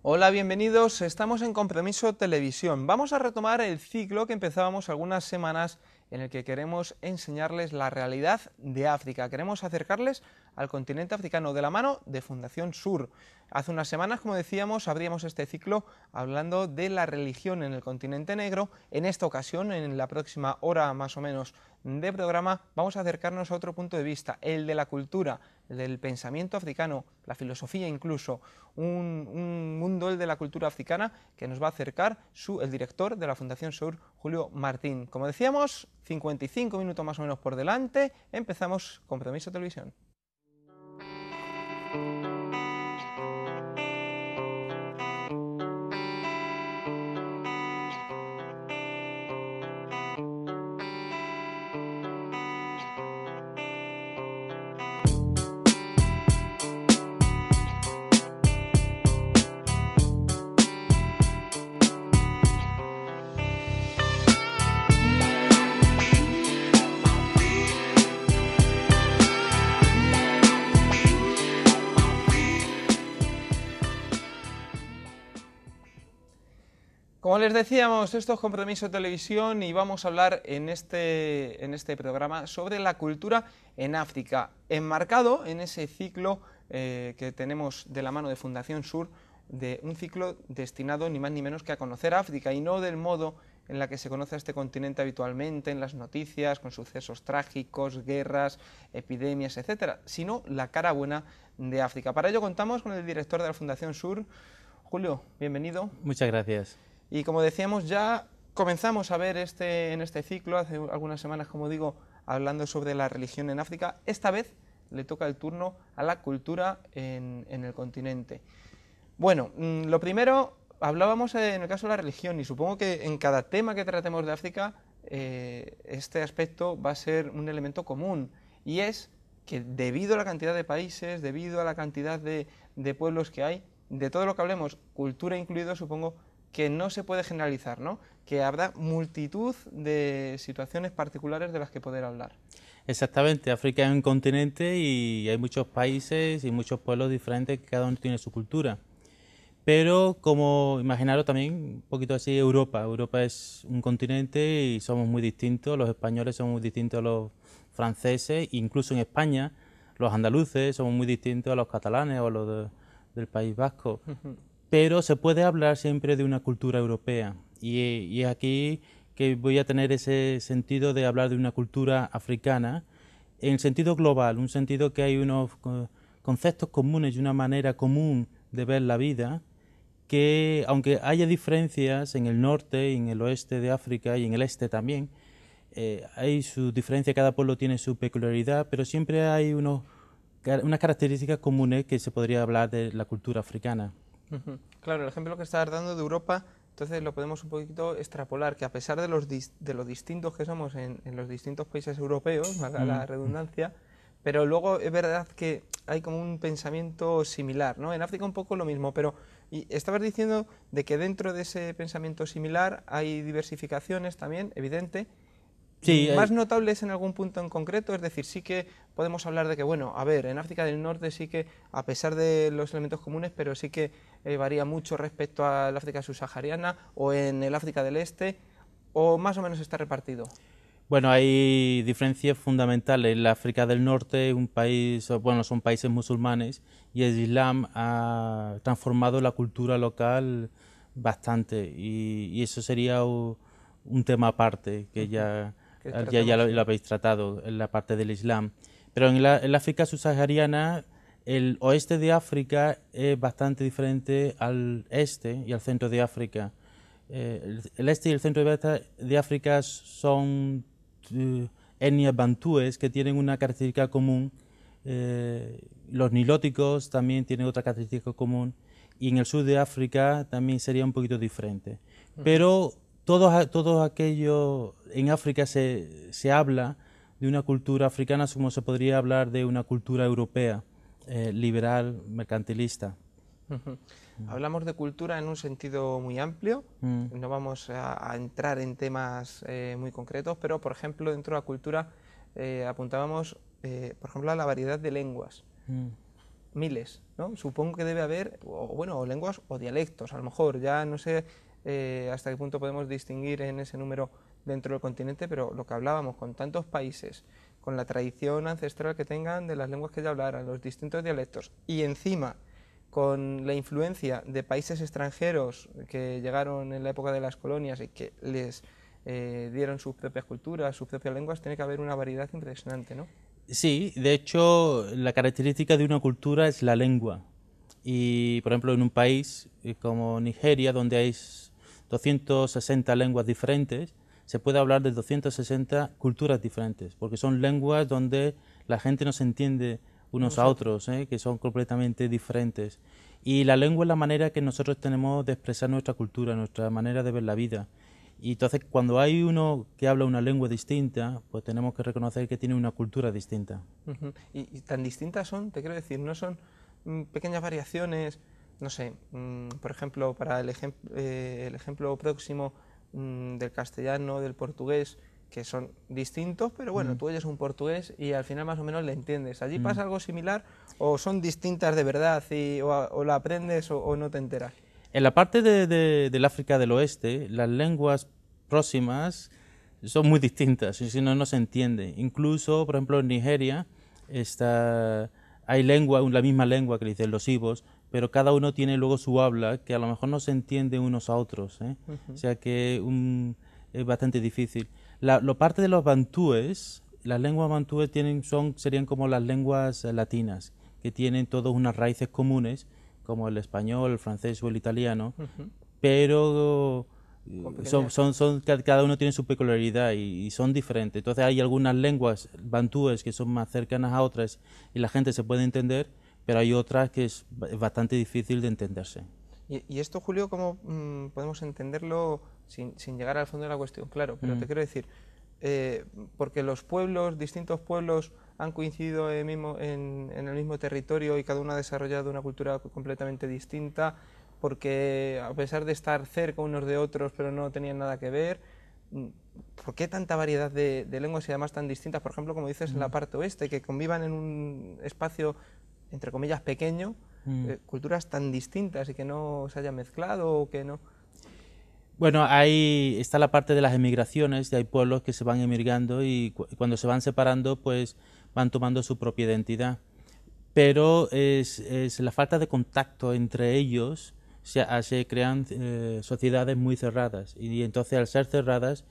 Hola, bienvenidos. Estamos en Compromiso Televisión. Vamos a retomar el ciclo que empezábamos algunas semanas en el que queremos enseñarles la realidad de África. Queremos acercarles al continente africano de la mano de Fundación Sur. Hace unas semanas, como decíamos, abríamos este ciclo hablando de la religión en el continente negro. En esta ocasión, en la próxima hora más o menos de programa, vamos a acercarnos a otro punto de vista, el de la cultura, el del pensamiento africano, la filosofía incluso, un mundo, el de la cultura africana, que nos va a acercar el director de la Fundación Sur, Julio Martín. Como decíamos, 55 minutos más o menos por delante, empezamos Compromiso Televisión. Como les decíamos, esto es Compromiso Televisión y vamos a hablar en este programa sobre la cultura en África, enmarcado en ese ciclo que tenemos de la mano de Fundación Sur, de un ciclo destinado ni más ni menos que a conocer África y no del modo en la que se conoce a este continente habitualmente en las noticias, con sucesos trágicos, guerras, epidemias, etcétera, sino la cara buena de África. Para ello contamos con el director de la Fundación Sur, Julio, bienvenido. Muchas gracias. Y como decíamos, ya comenzamos a ver en este ciclo, hace algunas semanas, como digo, hablando sobre la religión en África. Esta vez le toca el turno a la cultura en el continente. Bueno, lo primero, hablábamos en el caso de la religión, y supongo que en cada tema que tratemos de África, este aspecto va a ser un elemento común, y es que debido a la cantidad de países, debido a la cantidad de pueblos que hay, de todo lo que hablemos, cultura incluido, supongo que no se puede generalizar, ¿no? Que habrá multitud de situaciones particulares de las que poder hablar. Exactamente, África es un continente y hay muchos países y muchos pueblos diferentes que cada uno tiene su cultura. Pero como imaginaros también un poquito así Europa. Europa es un continente y somos muy distintos, los españoles somos muy distintos a los franceses, incluso en España los andaluces somos muy distintos a los catalanes o a los del País Vasco. Pero se puede hablar siempre de una cultura europea y es aquí que voy a tener ese sentido de hablar de una cultura africana en el sentido global, un sentido que hay unos conceptos comunes y una manera común de ver la vida que, aunque haya diferencias en el norte y en el oeste de África y en el este también, hay su diferencia, cada pueblo tiene su peculiaridad, pero siempre hay unas características comunes que se podría hablar de la cultura africana. Claro, el ejemplo que estás dando de Europa, entonces lo podemos un poquito extrapolar, que a pesar de lo distintos que somos en los distintos países europeos, valga la redundancia, pero luego es verdad que hay como un pensamiento similar, ¿no? En África un poco lo mismo, pero y estabas diciendo de que dentro de ese pensamiento similar hay diversificaciones también, evidente. Sí, ¿Más notables en algún punto en concreto? Es decir, sí que podemos hablar de que, bueno, a ver, en África del Norte sí que, a pesar de los elementos comunes, pero sí que varía mucho respecto al África subsahariana o en el África del Este, o más o menos está repartido. Bueno, hay diferencias fundamentales. El África del Norte es un país, bueno, son países musulmanes y el Islam ha transformado la cultura local bastante y eso sería un tema aparte que ya lo habéis tratado en la parte del Islam. Pero en el África subsahariana, el oeste de África es bastante diferente al este y al centro de África. El este y el centro de África son etnias bantúes que tienen una característica común. Los nilóticos también tienen otra característica común y en el sur de África también sería un poquito diferente. Pero todo aquello en África se habla de una cultura africana como se podría hablar de una cultura europea, liberal, mercantilista. Hablamos de cultura en un sentido muy amplio, no vamos a entrar en temas muy concretos, pero por ejemplo dentro de la cultura apuntábamos por ejemplo a la variedad de lenguas. miles, ¿no? Supongo que debe haber, o lenguas o dialectos, a lo mejor, ya no sé hasta qué punto podemos distinguir en ese número dentro del continente, pero lo que hablábamos, con tantos países, con la tradición ancestral que tengan de las lenguas que ya hablaran, los distintos dialectos, y encima con la influencia de países extranjeros que llegaron en la época de las colonias y que les dieron sus propias culturas, sus propias lenguas, tiene que haber una variedad impresionante, ¿no? Sí, de hecho, la característica de una cultura es la lengua. Y, por ejemplo, en un país como Nigeria, donde hay 260 lenguas diferentes, se puede hablar de 260 culturas diferentes, porque son lenguas donde la gente no se entiende unos a otros, que son completamente diferentes. Y la lengua es la manera que nosotros tenemos de expresar nuestra cultura, nuestra manera de ver la vida. Y entonces, cuando hay uno que habla una lengua distinta, pues tenemos que reconocer que tiene una cultura distinta. Y tan distintas son, te quiero decir, no son pequeñas variaciones, no sé, por ejemplo, para el ejemplo próximo del castellano, del portugués, que son distintos, pero bueno, tú oyes un portugués y al final más o menos le entiendes. ¿Allí pasa algo similar o son distintas de verdad o la aprendes o no te enteras? En la parte del África del Oeste, las lenguas próximas son muy distintas, y si no, no se entiende. Incluso, por ejemplo, en Nigeria hay la misma lengua que dicen los ibos, pero cada uno tiene luego su habla que a lo mejor no se entiende unos a otros, ¿eh? O sea que es bastante difícil. La parte de los bantúes, las lenguas bantúes serían como las lenguas latinas, que tienen todas unas raíces comunes, como el español, el francés o el italiano, pero cada uno tiene su peculiaridad y son diferentes. Entonces hay algunas lenguas bantúes que son más cercanas a otras y la gente se puede entender, pero hay otras que es bastante difícil de entenderse. Y esto, Julio, ¿cómo podemos entenderlo sin llegar al fondo de la cuestión? Claro, pero te quiero decir, porque los pueblos, distintos pueblos, han coincidido en el mismo territorio y cada uno ha desarrollado una cultura completamente distinta, porque a pesar de estar cerca unos de otros, pero no tenían nada que ver. ¿Por qué tanta variedad de lenguas y además tan distintas? Por ejemplo, como dices, en la parte oeste, que convivan en un espacio, entre comillas, pequeño, culturas tan distintas y que no se hayan mezclado o que no... Bueno, ahí está la parte de las emigraciones, y hay pueblos que se van emigrando y cuando se van separando, pues van tomando su propia identidad. Pero es la falta de contacto entre ellos, se crean sociedades muy cerradas y entonces al ser cerradas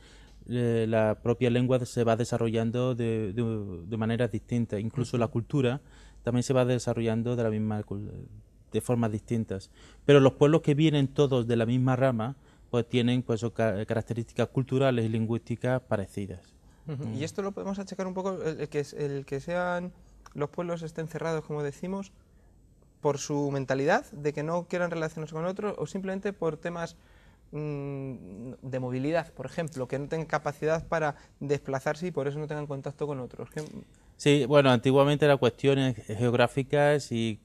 la propia lengua se va desarrollando de manera distinta, incluso la cultura también se va desarrollando de formas distintas. Pero los pueblos que vienen todos de la misma rama pues tienen pues características culturales y lingüísticas parecidas. Y esto lo podemos achacar un poco, el que sean los pueblos estén cerrados, como decimos, por su mentalidad de que no quieran relacionarse con otros o simplemente por temas de movilidad, por ejemplo, que no tengan capacidad para desplazarse y por eso no tengan contacto con otros. Sí, bueno, antiguamente eran cuestiones geográficas y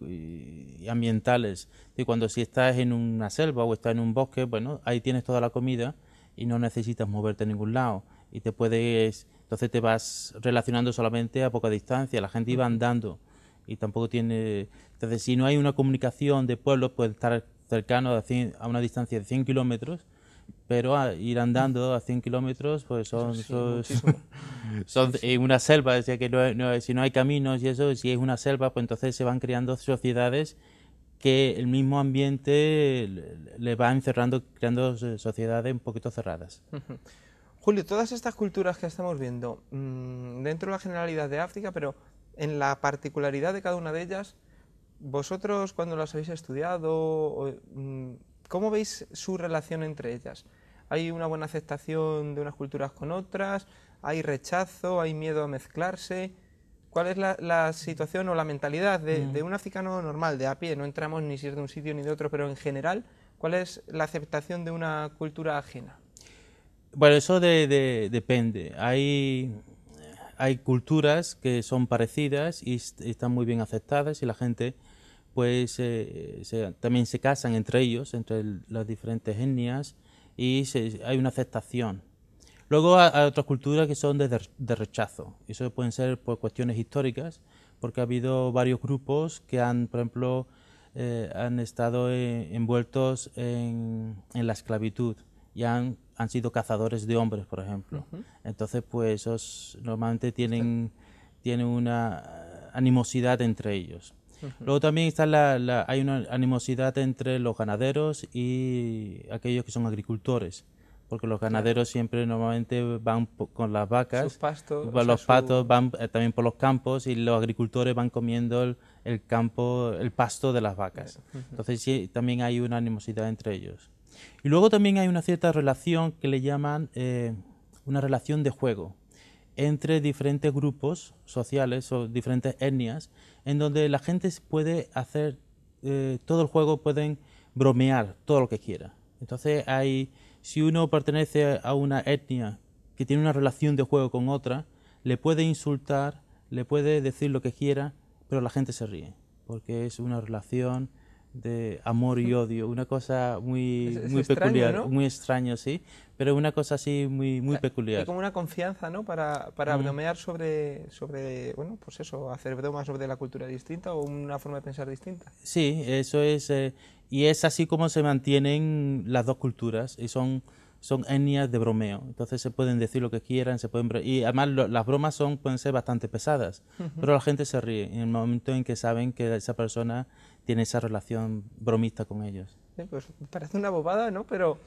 ambientales. Y cuando si estás en una selva o estás en un bosque, bueno, ahí tienes toda la comida y no necesitas moverte a ningún lado. Y entonces te vas relacionando solamente a poca distancia. La gente iba andando y tampoco tiene... Entonces, si no hay una comunicación de pueblos, puede estar cercano a una distancia de 100 kilómetros, pero ir andando a 100 kilómetros, pues son en una selva, decía que si no hay caminos y eso, si es una selva, pues entonces se van creando sociedades que el mismo ambiente le va encerrando, creando sociedades un poquito cerradas. Julio, todas estas culturas que estamos viendo, dentro de la generalidad de África, pero en la particularidad de cada una de ellas, vosotros cuando las habéis estudiado, ¿cómo veis su relación entre ellas? ¿Hay una buena aceptación de unas culturas con otras? ¿Hay rechazo? ¿Hay miedo a mezclarse? ¿Cuál es la situación o la mentalidad de un africano normal, de a pie? No entramos ni si es de un sitio ni de otro, pero en general, ¿cuál es la aceptación de una cultura ajena? Bueno, eso depende. Hay culturas que son parecidas y están muy bien aceptadas y la gente pues también se casan entre ellos, entre las diferentes etnias y hay una aceptación. Luego hay otras culturas que son de rechazo. Eso pueden ser por cuestiones históricas, porque ha habido varios grupos que han, por ejemplo, han estado envueltos en la esclavitud y han sido cazadores de hombres, por ejemplo. Entonces, pues esos normalmente tienen una animosidad entre ellos. Luego también está hay una animosidad entre los ganaderos y aquellos que son agricultores, porque los ganaderos siempre normalmente van con las vacas, sus pastos, los patos van también por los campos y los agricultores van comiendo el campo, el pasto de las vacas. Entonces sí, también hay una animosidad entre ellos. Y luego también hay una cierta relación que le llaman una relación de juego entre diferentes grupos sociales o diferentes etnias, en donde la gente puede hacer todo el juego, pueden bromear todo lo que quiera. Entonces si uno pertenece a una etnia que tiene una relación de juego con otra, le puede insultar, le puede decir lo que quiera, pero la gente se ríe, porque es una relación de amor y odio, una cosa muy extraño, peculiar, ¿no? muy extraño, sí, pero una cosa así muy peculiar. Hay como una confianza, ¿no? Para bromear sobre, bueno, pues eso, hacer bromas sobre la cultura distinta o una forma de pensar distinta. Sí, eso es, y es así como se mantienen las dos culturas, y son etnias de bromeo. Entonces se pueden decir lo que quieran, y además las bromas pueden ser bastante pesadas, pero la gente se ríe en el momento en que saben que esa persona tiene esa relación bromista con ellos. Sí, pues parece una bobada, ¿no? Pero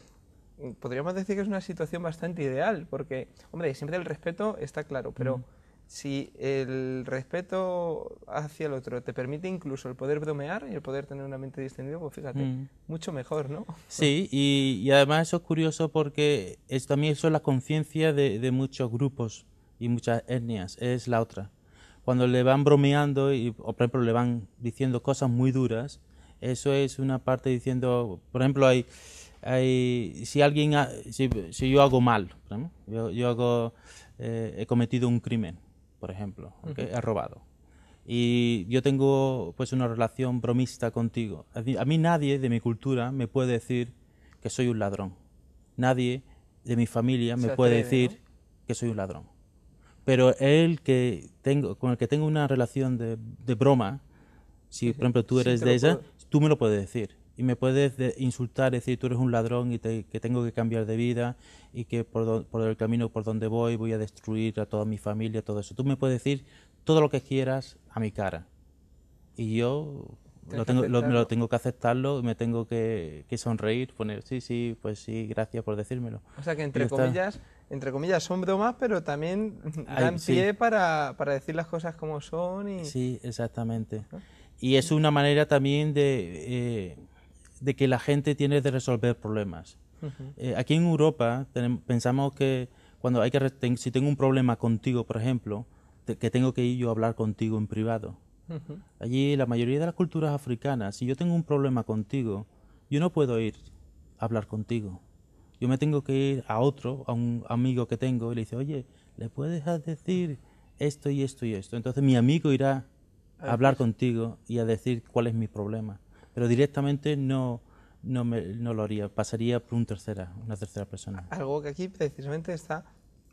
podríamos decir que es una situación bastante ideal, porque, hombre, siempre el respeto está claro, pero si el respeto hacia el otro te permite incluso el poder bromear y el poder tener una mente distendida, pues fíjate, mucho mejor, ¿no? Sí, y además eso es curioso porque también eso es la conciencia de muchos grupos y muchas etnias, es la otra. Cuando le van bromeando o por ejemplo le van diciendo cosas muy duras, eso es una parte diciendo, por ejemplo, si yo hago mal, ¿no? He cometido un crimen, por ejemplo, ¿okay? He robado. Y yo tengo pues una relación bromista contigo. A mí nadie de mi cultura me puede decir que soy un ladrón. Nadie de mi familia me puede decir, ¿no?, que soy un ladrón. Pero con el que tengo una relación de broma, si por ejemplo tú eres de ella, tú me lo puedes decir. Y me puedes insultar, decir tú eres un ladrón y que tengo que cambiar de vida y que por el camino por donde voy a destruir a toda mi familia, todo eso. Tú me puedes decir todo lo que quieras a mi cara. Y yo me lo tengo que aceptarlo, me tengo que sonreír, poner sí, pues sí, gracias por decírmelo. O sea que entre comillas son bromas, pero también dan pie para decir las cosas como son. Sí, exactamente. ¿No? Y es una manera también de que la gente tiene de resolver problemas. Aquí en Europa pensamos que si tengo un problema contigo, por ejemplo, que tengo que ir yo a hablar contigo en privado. Allí la mayoría de las culturas africanas, si yo tengo un problema contigo, yo no puedo ir a hablar contigo. Yo me tengo que ir a un amigo que tengo y le dice, oye, ¿le puedes decir esto y esto y esto? Entonces mi amigo irá a hablar contigo y a decir cuál es mi problema. Pero directamente no lo haría, pasaría por una tercera persona. Algo que aquí precisamente está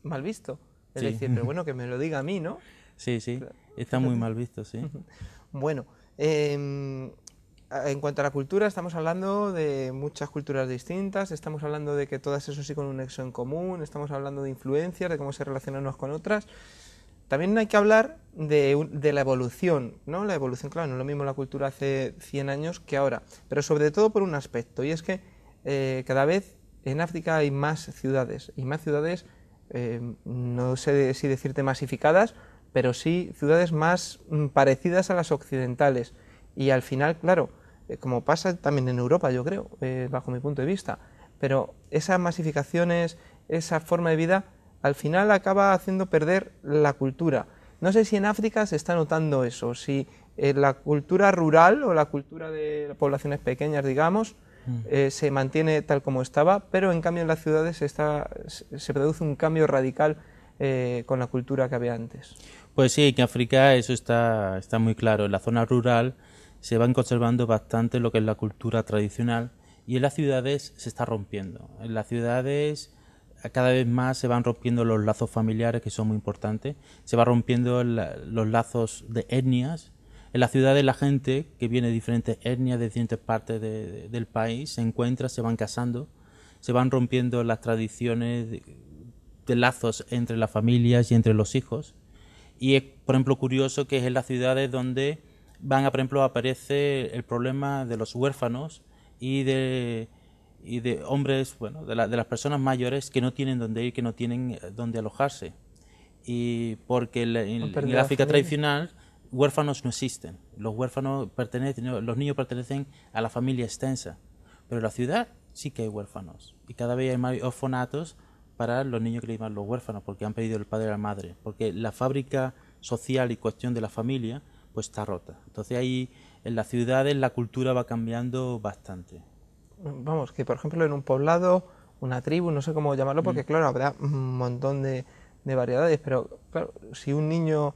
mal visto. Es decir, pero bueno, que me lo diga a mí, ¿no? Sí, está muy mal visto, sí. Bueno, en cuanto a la cultura, estamos hablando de muchas culturas distintas, estamos hablando de que todas eso sí con un nexo en común, estamos hablando de influencias, de cómo se relacionan unas con otras. También hay que hablar de la evolución, ¿no? La evolución, claro, no es lo mismo la cultura hace 100 años que ahora, pero sobre todo por un aspecto, y es que cada vez en África hay más ciudades, y más ciudades, no sé si decirte masificadas, pero sí ciudades más parecidas a las occidentales. Y al final, claro, como pasa también en Europa, yo creo, bajo mi punto de vista, pero esas masificaciones, esa forma de vida, al final acaba haciendo perder la cultura. No sé si en África se está notando eso, si la cultura rural o la cultura de poblaciones pequeñas, digamos, se mantiene tal como estaba, pero en cambio en las ciudades se produce un cambio radical con la cultura que había antes. Pues sí, en África eso está muy claro. En la zona rural se van conservando bastante lo que es la cultura tradicional y en las ciudades se está rompiendo. En las ciudades cada vez más se van rompiendo los lazos familiares, que son muy importantes, se van rompiendo los lazos de etnias. En las ciudades la gente que viene de diferentes etnias, de diferentes partes del país, se encuentra, se van casando, se van rompiendo las tradiciones de lazos entre las familias y entre los hijos. Y es, por ejemplo, curioso que es en las ciudades donde por ejemplo, aparece el problema de los huérfanos y de hombres, bueno, de las personas mayores que no tienen dónde ir, que no tienen dónde alojarse. Y porque en el África tradicional huérfanos no existen. Los huérfanos los niños pertenecen a la familia extensa. Pero en la ciudad sí que hay huérfanos. Y cada vez hay más orfanatos para los niños que le llaman los huérfanos, porque han perdido el padre y la madre. Porque la fábrica social y cuestión de la familia pues está rota. Entonces ahí en las ciudades la cultura va cambiando bastante. Vamos, que por ejemplo en un poblado, una tribu, no sé cómo llamarlo, porque claro, habrá un montón de variedades, pero claro, si un niño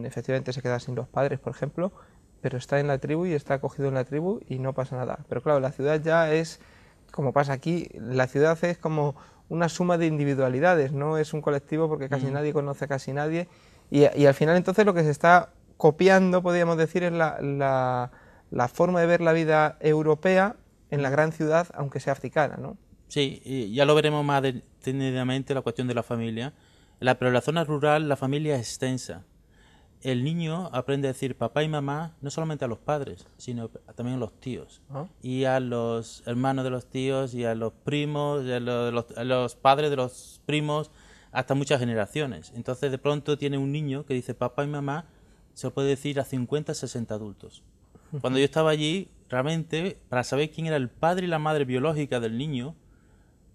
efectivamente se queda sin los padres, por ejemplo, pero está en la tribu y está acogido en la tribu y no pasa nada. Pero claro, la ciudad ya es, como pasa aquí, la ciudad es como una suma de individualidades, no es un colectivo porque casi nadie conoce a casi nadie y al final entonces lo que se está copiando, podríamos decir, es la forma de ver la vida europea en la gran ciudad, aunque sea africana, ¿no? Sí, y ya lo veremos más detenidamente la cuestión de la familia. Pero en la zona rural la familia es extensa. El niño aprende a decir papá y mamá no solamente a los padres, sino también a los tíos. Y a los hermanos de los tíos, y a los primos, y a los padres de los primos, hasta muchas generaciones. Entonces de pronto tiene un niño que dice papá y mamá, se lo puede decir a 50, 60 adultos. Cuando yo estaba allí, realmente, para saber quién era el padre y la madre biológica del niño,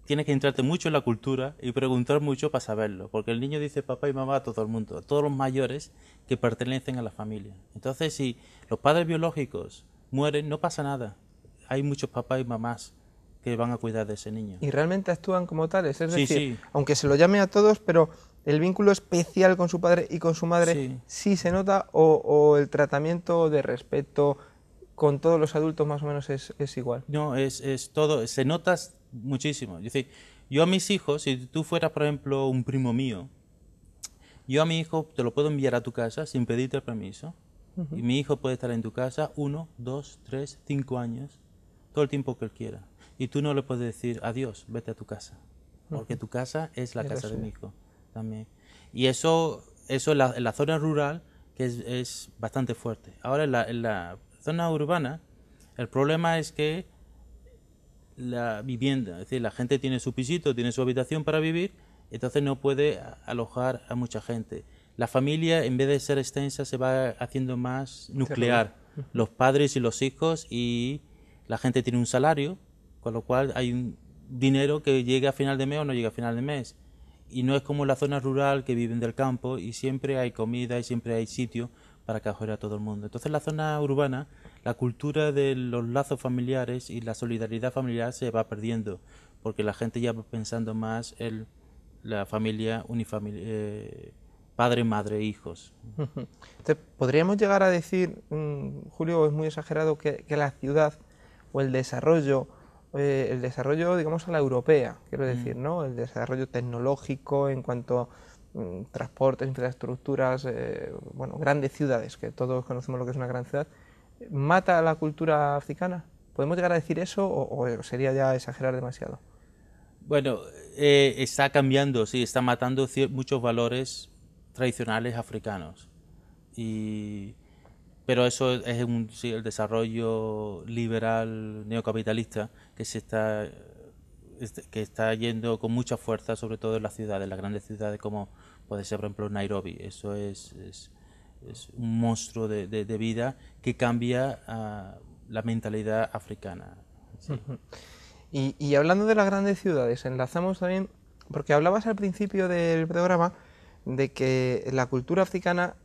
tienes que entrarte mucho en la cultura y preguntar mucho para saberlo, porque el niño dice papá y mamá a todo el mundo, a todos los mayores que pertenecen a la familia. Entonces, si los padres biológicos mueren, no pasa nada. Hay muchos papás y mamás que van a cuidar de ese niño. Y realmente actúan como tales, es decir, sí. Aunque se lo llame a todos, pero el vínculo especial con su padre y con su madre sí se nota, o el tratamiento de respeto con todos los adultos más o menos es igual. No, es todo, se nota muchísimo. Es decir, yo a mis hijos, si tú fueras, por ejemplo, un primo mío, yo a mi hijo te lo puedo enviar a tu casa sin pedirte permiso. Y mi hijo puede estar en tu casa 1, 2, 3, 5 años, todo el tiempo que él quiera. Y tú no le puedes decir adiós, vete a tu casa, porque tu casa es la casa de mi hijo también. Y eso en la zona rural que es bastante fuerte. Ahora en la zona urbana el problema es que la vivienda, es decir, la gente tiene su pisito, tiene su habitación para vivir, entonces no puede alojar a mucha gente. La familia, en vez de ser extensa, se va haciendo más nuclear. Los padres y los hijos, y la gente tiene un salario, con lo cual hay un dinero que llega a final de mes o no llega a final de mes. Y no es como la zona rural, que viven del campo y siempre hay comida y siempre hay sitio para acoger a todo el mundo. Entonces en la zona urbana la cultura de los lazos familiares y la solidaridad familiar se va perdiendo, porque la gente ya va pensando más en la familia padre, madre, hijos. Entonces, podríamos llegar a decir, Julio, es muy exagerado, que la ciudad o el desarrollo, digamos, a la europea, quiero decir, ¿no? El desarrollo tecnológico en cuanto a transportes, infraestructuras, bueno, grandes ciudades, que todos conocemos lo que es una gran ciudad, ¿mata a la cultura africana? ¿Podemos llegar a decir eso o sería ya exagerar demasiado? Bueno, está cambiando, sí, está matando muchos valores tradicionales africanos. Pero eso es el desarrollo liberal neocapitalista que está yendo con mucha fuerza, sobre todo en las ciudades, las grandes ciudades como puede ser, por ejemplo, Nairobi. Eso es un monstruo de vida que cambia la mentalidad africana. Sí. Y hablando de las grandes ciudades, enlazamos también, porque hablabas al principio del programa de que la cultura africana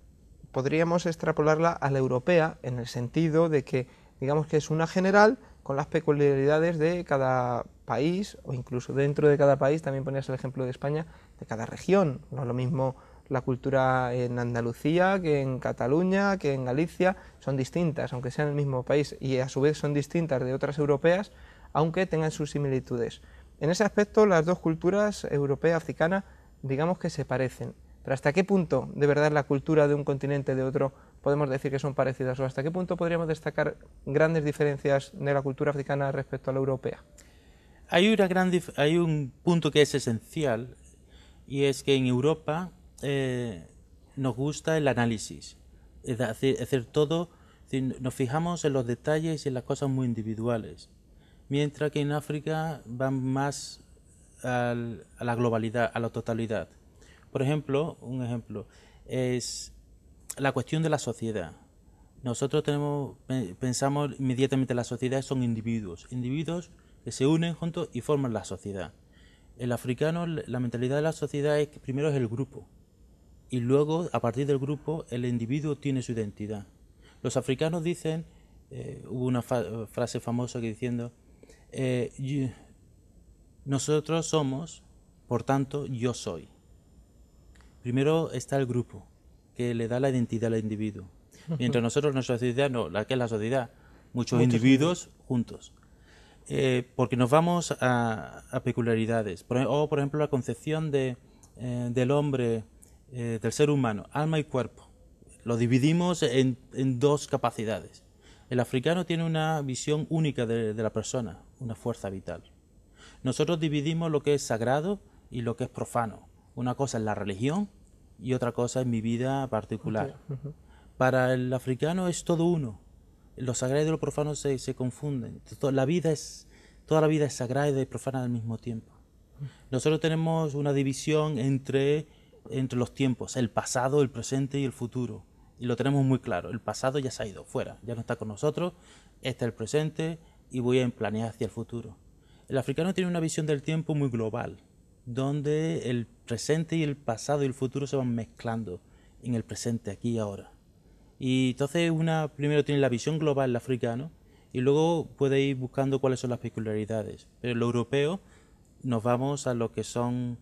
podríamos extrapolarla a la europea, en el sentido de que, digamos que es una general con las peculiaridades de cada país, o incluso dentro de cada país, también ponías el ejemplo de España, de cada región. No es lo mismo la cultura en Andalucía que en Cataluña, que en Galicia, son distintas, aunque sean el mismo país, y a su vez son distintas de otras europeas, aunque tengan sus similitudes. En ese aspecto, las dos culturas, europea y africana, digamos que se parecen. Pero ¿hasta qué punto, de verdad, la cultura de un continente de otro podemos decir que son parecidas? ¿O hasta qué punto podríamos destacar grandes diferencias de la cultura africana respecto a la europea? Hay un punto que es esencial, y es que en Europa nos gusta el análisis, es decir, todo, nos fijamos en los detalles y en las cosas muy individuales, mientras que en África van más a la globalidad, a la totalidad. Por ejemplo, un ejemplo es la cuestión de la sociedad. Nosotros pensamos inmediatamente en la sociedad, son individuos que se unen juntos y forman la sociedad. El africano, la mentalidad de la sociedad es que primero es el grupo, y luego, a partir del grupo, el individuo tiene su identidad. Los africanos dicen, hubo una frase famosa que diciendo, nosotros somos, por tanto, yo soy. Primero está el grupo, que le da la identidad al individuo. Mientras nosotros, nuestra sociedad, no, la que es la sociedad, muchos individuos juntos. Porque nos vamos a peculiaridades. Por ejemplo, la concepción del hombre, del ser humano, alma y cuerpo. Lo dividimos en dos capacidades. El africano tiene una visión única de la persona, una fuerza vital. Nosotros dividimos lo que es sagrado y lo que es profano. Una cosa es la religión y otra cosa es mi vida particular. Para el africano es todo uno. Lo sagrado y lo profano se confunden. Toda la vida es sagrada y profana al mismo tiempo. Nosotros tenemos una división entre los tiempos, el pasado, el presente y el futuro. Y lo tenemos muy claro. El pasado ya se ha ido fuera, ya no está con nosotros. Este es el presente y voy a planear hacia el futuro. El africano tiene una visión del tiempo muy global, donde el presente y el pasado y el futuro se van mezclando en el presente, aquí y ahora. Y entonces primero tiene la visión global el africano y luego puede ir buscando cuáles son las peculiaridades. Pero lo europeo nos vamos a lo que son,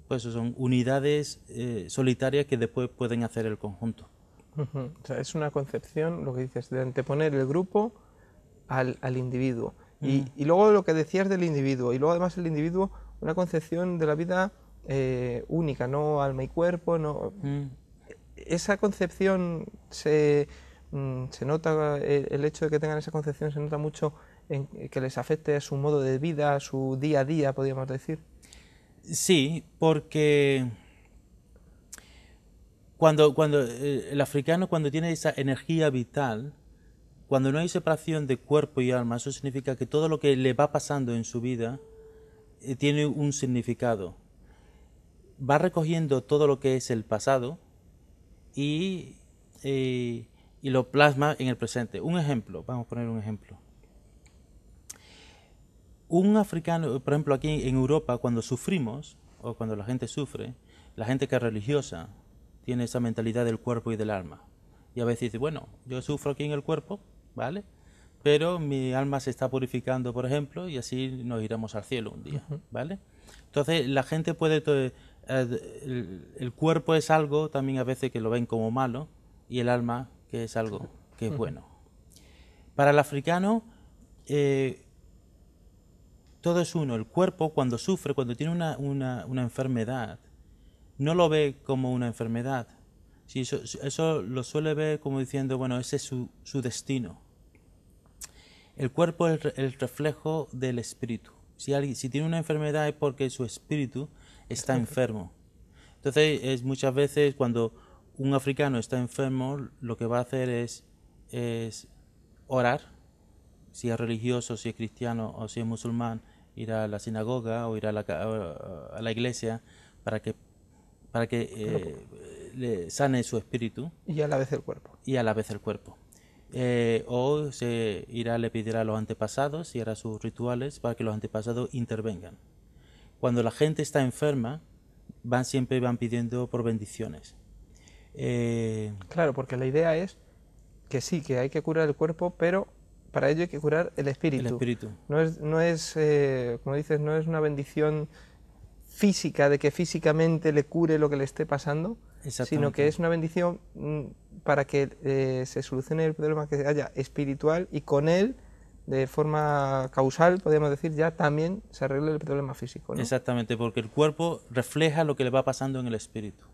pues son unidades solitarias que después pueden hacer el conjunto. O sea, es una concepción, lo que dices, de anteponer el grupo al individuo. Y luego lo que decías del individuo, y luego además el individuo, una concepción de la vida única, no alma y cuerpo, no... Esa concepción se nota, el hecho de que tengan esa concepción se nota mucho en que les afecte a su modo de vida, a su día a día, podríamos decir. Sí, porque cuando el africano, cuando tiene esa energía vital, cuando no hay separación de cuerpo y alma, eso significa que todo lo que le va pasando en su vida tiene un significado. Va recogiendo todo lo que es el pasado y lo plasma en el presente. Un ejemplo, vamos a poner un ejemplo. Un africano, por ejemplo, aquí en Europa, cuando sufrimos, o cuando la gente sufre, la gente que es religiosa tiene esa mentalidad del cuerpo y del alma. Y a veces dice, bueno, yo sufro aquí en el cuerpo, ¿vale? Pero mi alma se está purificando, por ejemplo, y así nos iremos al cielo un día, ¿vale? Entonces, la gente puede... el cuerpo es algo también a veces que lo ven como malo, y el alma que es algo que es bueno. Para el africano, todo es uno. El cuerpo, cuando sufre, cuando tiene una enfermedad, no lo ve como una enfermedad. Sí, eso lo suele ver como diciendo, bueno, ese es su destino. El cuerpo es el reflejo del espíritu. Si tiene una enfermedad es porque su espíritu está enfermo. Entonces, muchas veces cuando un africano está enfermo, lo que va a hacer es orar, si es religioso, si es cristiano o si es musulmán, ir a la sinagoga o ir a la iglesia para que le sane su espíritu. Y a la vez el cuerpo. Y a la vez el cuerpo. O se le pedirá a los antepasados y hará sus rituales para que los antepasados intervengan. Cuando la gente está enferma, siempre van pidiendo por bendiciones. Claro, porque la idea es que sí, que hay que curar el cuerpo, pero para ello hay que curar el espíritu. El espíritu. No es como dices, no es una bendición física, de que físicamente le cure lo que le esté pasando, sino que es una bendición para que se solucione el problema que haya espiritual y con él de forma causal, podríamos decir, ya también se arregle el problema físico, ¿no? Exactamente, porque el cuerpo refleja lo que le va pasando en el espíritu.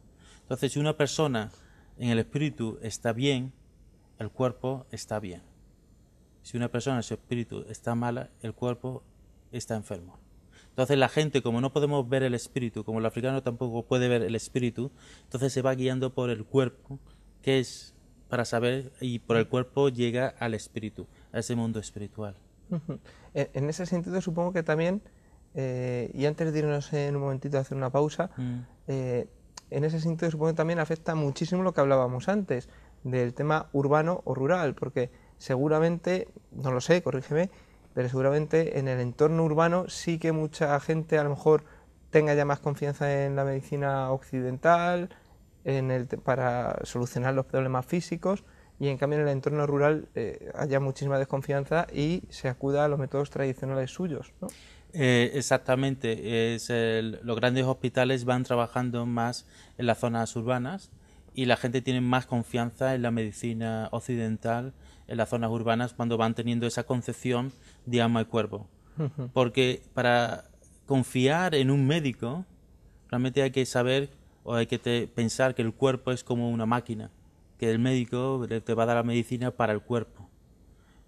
Entonces, si una persona en el espíritu está bien, el cuerpo está bien. Si una persona en su espíritu está mala, el cuerpo está enfermo. Entonces la gente, como no podemos ver el espíritu, como el africano tampoco puede ver el espíritu, entonces se va guiando por el cuerpo, que es para saber, y por el cuerpo llega al espíritu, a ese mundo espiritual. En ese sentido supongo que también, y antes de irnos en un momentito a hacer una pausa, en ese sentido supongo que también afecta muchísimo lo que hablábamos antes, del tema urbano o rural, porque seguramente, no lo sé, corrígeme, pero seguramente en el entorno urbano sí que mucha gente a lo mejor tenga ya más confianza en la medicina occidental, para solucionar los problemas físicos, y en cambio en el entorno rural haya muchísima desconfianza y se acuda a los métodos tradicionales suyos, ¿no? Exactamente, los grandes hospitales van trabajando más en las zonas urbanas y la gente tiene más confianza en la medicina occidental en las zonas urbanas cuando van teniendo esa concepción de alma y cuerpo. Porque para confiar en un médico realmente hay que saber o hay que pensar que el cuerpo es como una máquina, que el médico te va a dar la medicina para el cuerpo.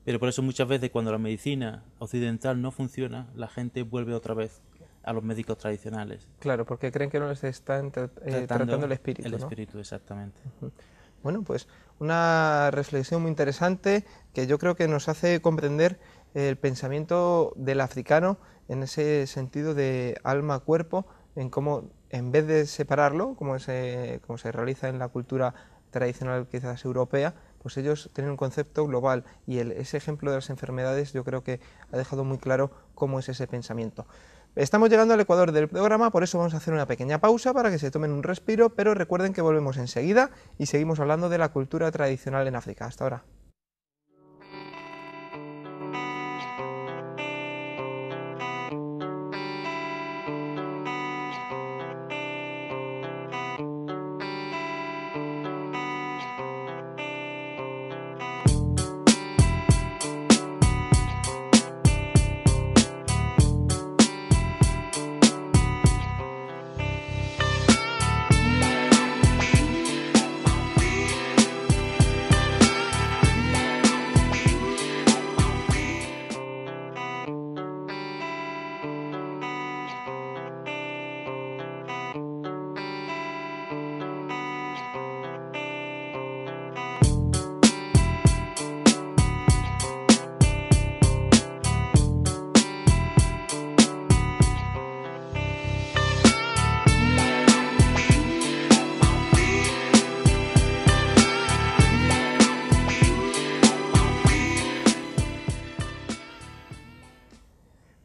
Pero por eso muchas veces cuando la medicina occidental no funciona, la gente vuelve otra vez a los médicos tradicionales. Claro, porque creen que no les están tratando el espíritu, El ¿no? espíritu, exactamente. Bueno, pues una reflexión muy interesante que yo creo que nos hace comprender el pensamiento del africano en ese sentido de alma-cuerpo, en cómo en vez de separarlo, como se realiza en la cultura tradicional quizás europea, pues ellos tienen un concepto global y ese ejemplo de las enfermedades yo creo que ha dejado muy claro cómo es ese pensamiento. Estamos llegando al ecuador del programa, por eso vamos a hacer una pequeña pausa para que se tomen un respiro, pero recuerden que volvemos enseguida y seguimos hablando de la cultura tradicional en África. Hasta ahora.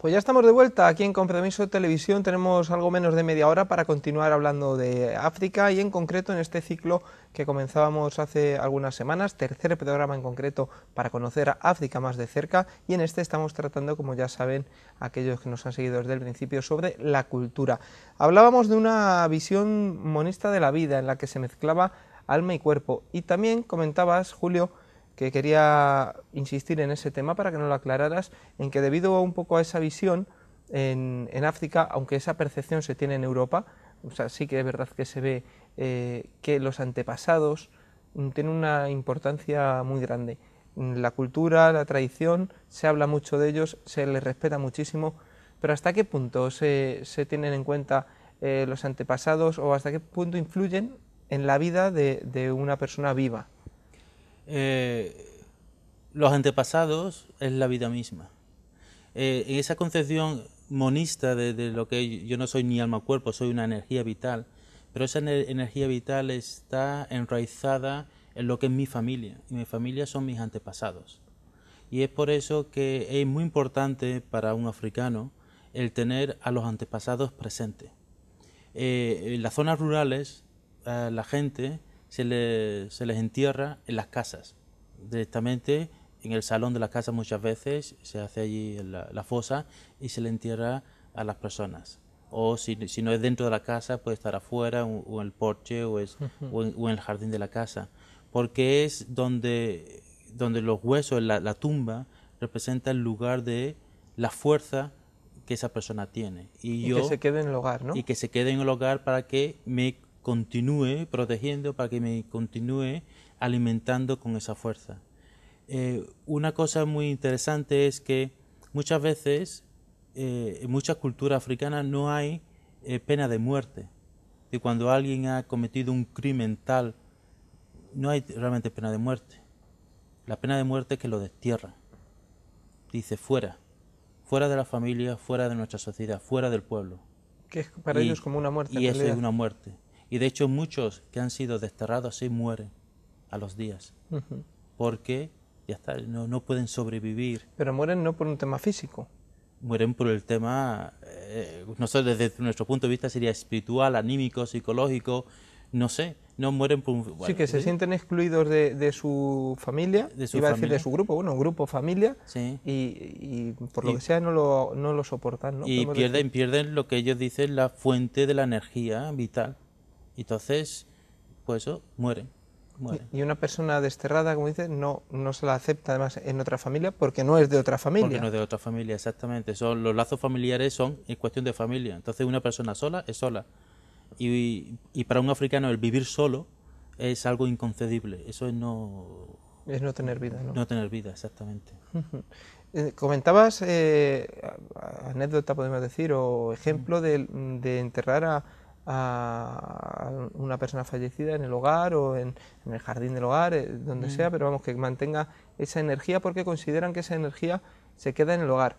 Pues ya estamos de vuelta aquí en Compromiso Televisión, tenemos algo menos de media hora para continuar hablando de África y en concreto en este ciclo que comenzábamos hace algunas semanas, tercer programa en concreto para conocer a África más de cerca, y en este estamos tratando, como ya saben aquellos que nos han seguido desde el principio, sobre la cultura. Hablábamos de una visión monista de la vida en la que se mezclaba alma y cuerpo, y también comentabas, Julio, que quería insistir en ese tema para que nos lo aclararas, en que debido un poco a esa visión en África, aunque esa percepción se tiene en Europa, o sea, sí que es verdad que se ve que los antepasados tienen una importancia muy grande. La cultura, la tradición, se habla mucho de ellos, se les respeta muchísimo, pero ¿hasta qué punto se tienen en cuenta los antepasados o hasta qué punto influyen en la vida de una persona viva? Los antepasados es la vida misma. En esa concepción monista de lo que yo no soy ni alma cuerpo, soy una energía vital, pero esa energía vital está enraizada en lo que es mi familia, y mi familia son mis antepasados. Y es por eso que es muy importante para un africano el tener a los antepasados presentes. En las zonas rurales, la gente se les entierra en las casas, directamente en el salón de la casa muchas veces se hace allí la fosa y se le entierra a las personas. O si no es dentro de la casa, puede estar afuera o en el porche o en el jardín de la casa, porque es donde los huesos, la tumba, representa el lugar de la fuerza que esa persona tiene. Y que se quede en el hogar, ¿no? Y que se quede en el hogar para que me continúe protegiendo, para que me continúe alimentando con esa fuerza. Una cosa muy interesante es que muchas veces en muchas culturas africanas no hay pena de muerte. Y cuando alguien ha cometido un crimen tal, no hay realmente pena de muerte. La pena de muerte es que lo destierran. Dice fuera de la familia, fuera de nuestra sociedad, fuera del pueblo. Que es para ellos como una muerte. Y eso es una muerte. Y de hecho muchos que han sido desterrados así mueren a los días. Porque ya está, no pueden sobrevivir. Pero mueren no por un tema físico. Mueren por el tema, nosotros desde nuestro punto de vista sería espiritual, anímico, psicológico, no sé, no mueren por un... Bueno, sí, que se sienten excluidos de su familia, iba a decir de su grupo, bueno, grupo, familia, sí. y por lo que sea no lo soportan, ¿no? Y pierden lo que ellos dicen, la fuente de la energía vital. Entonces, pues eso, mueren. Y una persona desterrada, como dices, no se la acepta además en otra familia porque no es de otra familia. Porque no es de otra familia, exactamente. Los lazos familiares son en cuestión de familia. Entonces una persona sola es sola. Y para un africano el vivir solo es algo inconcebible. Eso es no... Es no tener vida, ¿no? No tener vida, exactamente. Comentabas, anécdota podemos decir, o ejemplo de enterrar a una persona fallecida en el hogar o en el jardín del hogar, donde sea, pero vamos, que mantenga esa energía porque consideran que esa energía se queda en el hogar.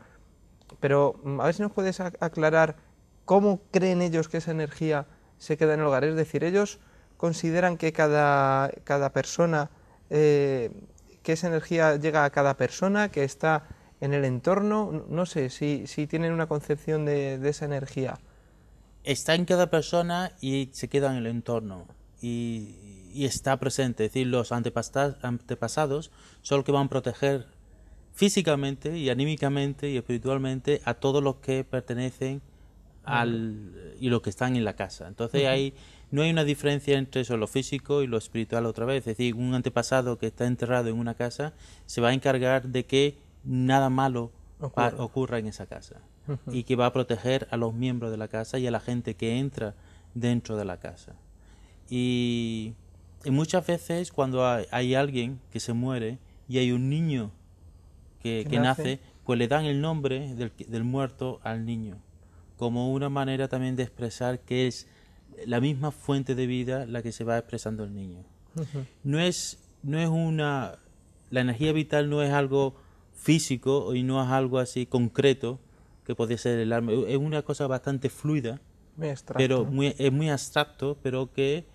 Pero a ver si nos puedes aclarar cómo creen ellos que esa energía se queda en el hogar. Es decir, ellos consideran que cada persona, que esa energía llega a cada persona, que está en el entorno, no sé si tienen una concepción de esa energía. Está en cada persona y se queda en el entorno y está presente. Es decir, los antepasados son los que van a proteger físicamente y anímicamente y espiritualmente a todos los que pertenecen y los que están en la casa. Entonces no hay una diferencia entre eso, lo físico y lo espiritual otra vez. Es decir, un antepasado que está enterrado en una casa se va a encargar de que nada malo ocurra en esa casa. Y que va a proteger a los miembros de la casa y a la gente que entra dentro de la casa. Y muchas veces cuando hay alguien que se muere y hay un niño que nace, pues le dan el nombre del muerto al niño, como una manera también de expresar que es la misma fuente de vida la que se va expresando el niño. La energía vital no es algo físico y no es algo así concreto, que podría ser el alma. Es una cosa bastante fluida, pero es muy abstracto, pero que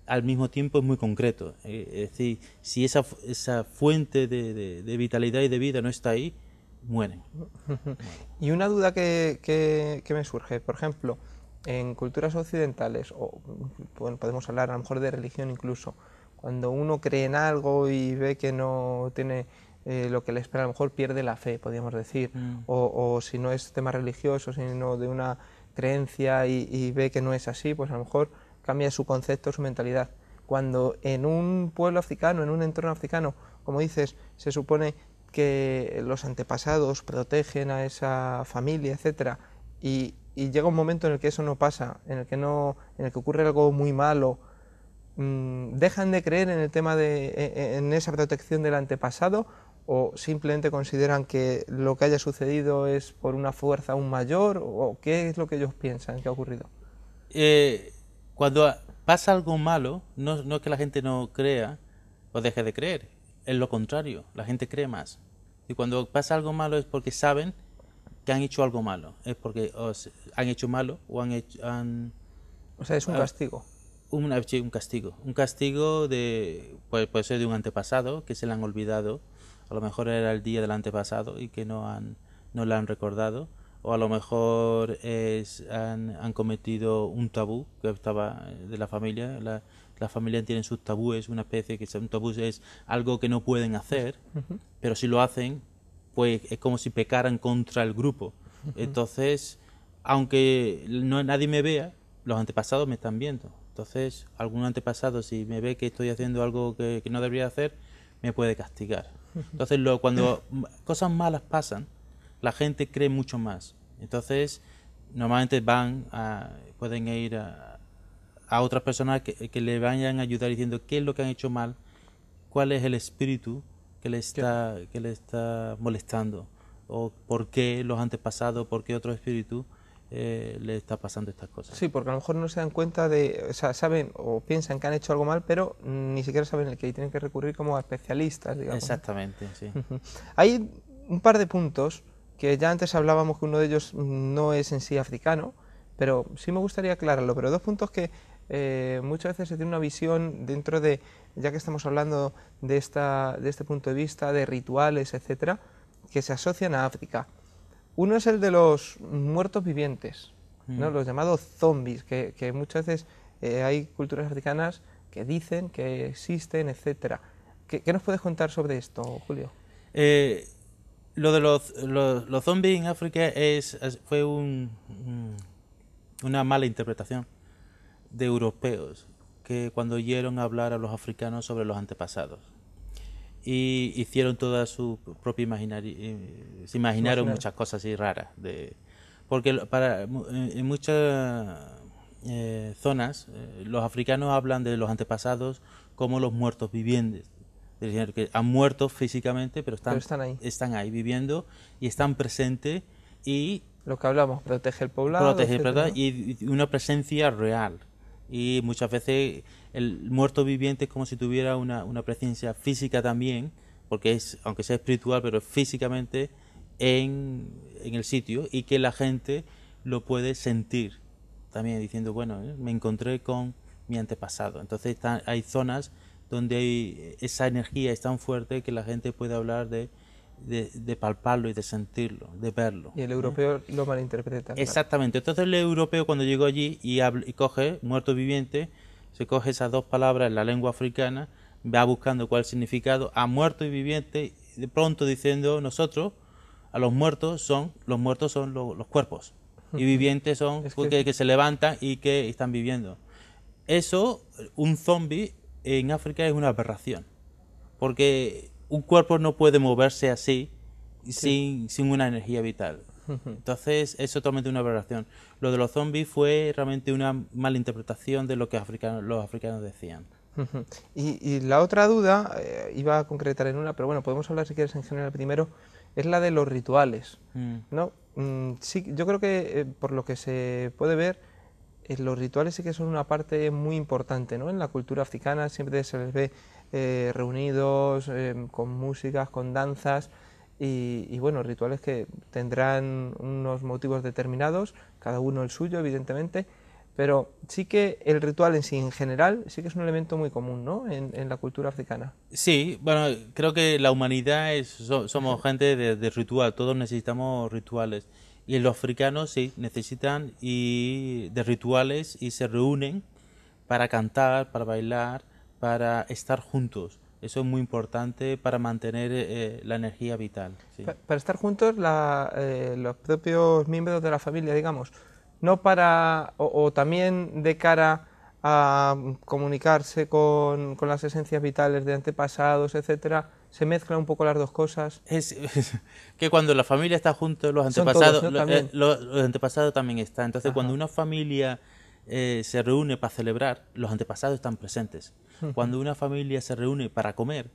al mismo tiempo es muy concreto. Es decir, si esa fuente de vitalidad y de vida no está ahí, mueren. Y una duda que me surge, por ejemplo, en culturas occidentales, o bueno, podemos hablar a lo mejor de religión incluso, cuando uno cree en algo y ve que no tiene lo que le espera, a lo mejor pierde la fe, podríamos decir, o si no es tema religioso, sino de una creencia y ve que no es así, pues a lo mejor cambia su concepto, su mentalidad. Cuando en un pueblo africano, en un entorno africano, como dices, se supone que los antepasados protegen a esa familia, etcétera, y llega un momento en el que eso no pasa, en el que ocurre algo muy malo, dejan de creer en el tema en esa protección del antepasado, o simplemente consideran que lo que haya sucedido es por una fuerza aún mayor, o qué es lo que ellos piensan que ha ocurrido. Cuando pasa algo malo, no es que la gente no crea o deje de creer, es lo contrario, la gente cree más. Y cuando pasa algo malo es porque saben que han hecho algo malo, es porque han hecho malo o o sea, es un castigo. Un castigo. Un castigo puede ser de un antepasado que se le han olvidado. A lo mejor era el día del antepasado y que no lo han recordado. O a lo mejor han cometido un tabú que estaba de la familia. La familia tiene sus tabúes, una especie que un tabú es algo que no pueden hacer, pero si lo hacen, pues es como si pecaran contra el grupo. Entonces, aunque nadie me vea, los antepasados me están viendo. Entonces, algún antepasado, si me ve que estoy haciendo algo que no debería hacer, me puede castigar. Entonces, cuando cosas malas pasan, la gente cree mucho más. Entonces, normalmente pueden ir a otras personas que le vayan a ayudar diciendo qué es lo que han hecho mal, cuál es el espíritu que le está molestando, o por qué los antepasados, por qué otro espíritu le está pasando estas cosas. Sí, porque a lo mejor no se dan cuenta o sea, saben o piensan que han hecho algo mal, pero ni siquiera saben el que tienen que recurrir como a especialistas, digamos. Exactamente, sí. Hay un par de puntos que ya antes hablábamos que uno de ellos no es en sí africano, pero sí me gustaría aclararlo, pero dos puntos que muchas veces se tiene una visión dentro de, ya que estamos hablando de este punto de vista, de rituales, etcétera, que se asocian a África. Uno es el de los muertos vivientes, ¿no? Los llamados zombies, que muchas veces hay culturas africanas que dicen que existen, etcétera. ¿Qué nos puedes contar sobre esto, Julio? Lo de los zombies en África fue una mala interpretación de europeos que cuando oyeron hablar a los africanos sobre los antepasados y hicieron toda su propia se imaginaron muchas cosas así raras porque en muchas zonas los africanos hablan de los antepasados como los muertos vivientes, es decir, que han muerto físicamente pero están ahí viviendo y están presentes y lo que hablamos, protege el poblado, etcétera, ¿no? Y una presencia real. Y muchas veces el muerto viviente es como si tuviera una presencia física también, porque aunque sea espiritual, pero físicamente en el sitio, y que la gente lo puede sentir también, diciendo, bueno, me encontré con mi antepasado. Entonces hay zonas donde esa energía es tan fuerte que la gente puede hablar de palparlo y de sentirlo, de verlo. Y el europeo lo malinterpreta. Exactamente. Entonces el europeo cuando llegó allí y coge muerto viviente, se coge esas dos palabras en la lengua africana, va buscando cuál es el significado a muerto y viviente, y de pronto diciendo nosotros a los muertos son los cuerpos y vivientes son que se levantan y que están viviendo. Eso, un zombie en África es una aberración, porque un cuerpo no puede moverse así sin una energía vital. Entonces es totalmente una aberración. Lo de los zombies fue realmente una mala interpretación de lo que los africanos decían. Y la otra duda, iba a concretar en una, pero bueno, podemos hablar si quieres en general primero, es la de los rituales, ¿no? Sí, yo creo que por lo que se puede ver, los rituales sí que son una parte muy importante, ¿no? En la cultura africana siempre se les ve reunidos con músicas, con danzas y bueno, rituales que tendrán unos motivos determinados, cada uno el suyo evidentemente, pero sí que el ritual en sí en general sí que es un elemento muy común, ¿no? En la cultura africana. Sí, bueno, creo que la humanidad somos gente de ritual, todos necesitamos rituales. Y los africanos sí, necesitan de rituales y se reúnen para cantar, para bailar, para estar juntos. Eso es muy importante para mantener la energía vital. Sí. Para estar juntos los propios miembros de la familia, digamos, no para, o también de cara a comunicarse con las esencias vitales de antepasados, etcétera, se mezclan un poco las dos cosas. Es que cuando la familia está juntos, los antepasados también están. Entonces, cuando una familia se reúne para celebrar, los antepasados están presentes. Cuando una familia se reúne para comer,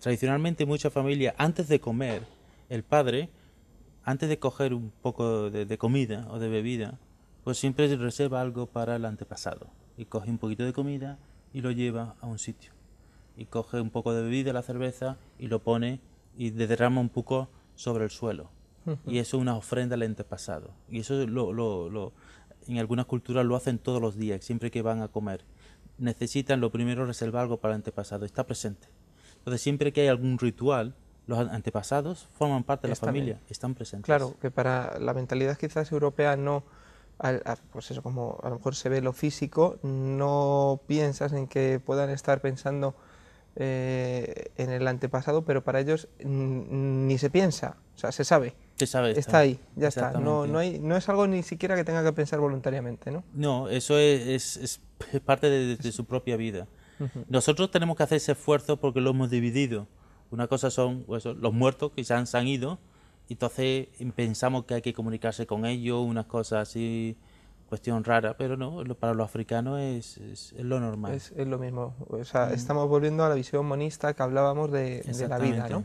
tradicionalmente muchas familias, antes de comer, el padre, antes de coger un poco de comida o de bebida, pues siempre reserva algo para el antepasado. Y coge un poquito de comida y lo lleva a un sitio. Y coge un poco de bebida, la cerveza, y lo pone y derrama un poco sobre el suelo. Y eso es una ofrenda al antepasado. Y eso en algunas culturas lo hacen todos los días, siempre que van a comer. Necesitan lo primero reservar algo para el antepasado, está presente. Entonces siempre que hay algún ritual, los antepasados forman parte de la familia, están presentes. Claro, que para la mentalidad quizás europea no, pues eso, como a lo mejor se ve lo físico, no piensas en que puedan estar pensando en el antepasado, pero para ellos ni se piensa, o sea, se sabe. Está ahí, ya está. No es algo ni siquiera que tenga que pensar voluntariamente, ¿no? No, eso es parte de su propia vida. Nosotros tenemos que hacer ese esfuerzo porque lo hemos dividido. Una cosa son pues, los muertos que ya se han ido, entonces pensamos que hay que comunicarse con ellos, unas cosas así, cuestión rara, pero no, para los africanos es lo normal. Es lo mismo, o sea, estamos volviendo a la visión monista que hablábamos de la vida, ¿no?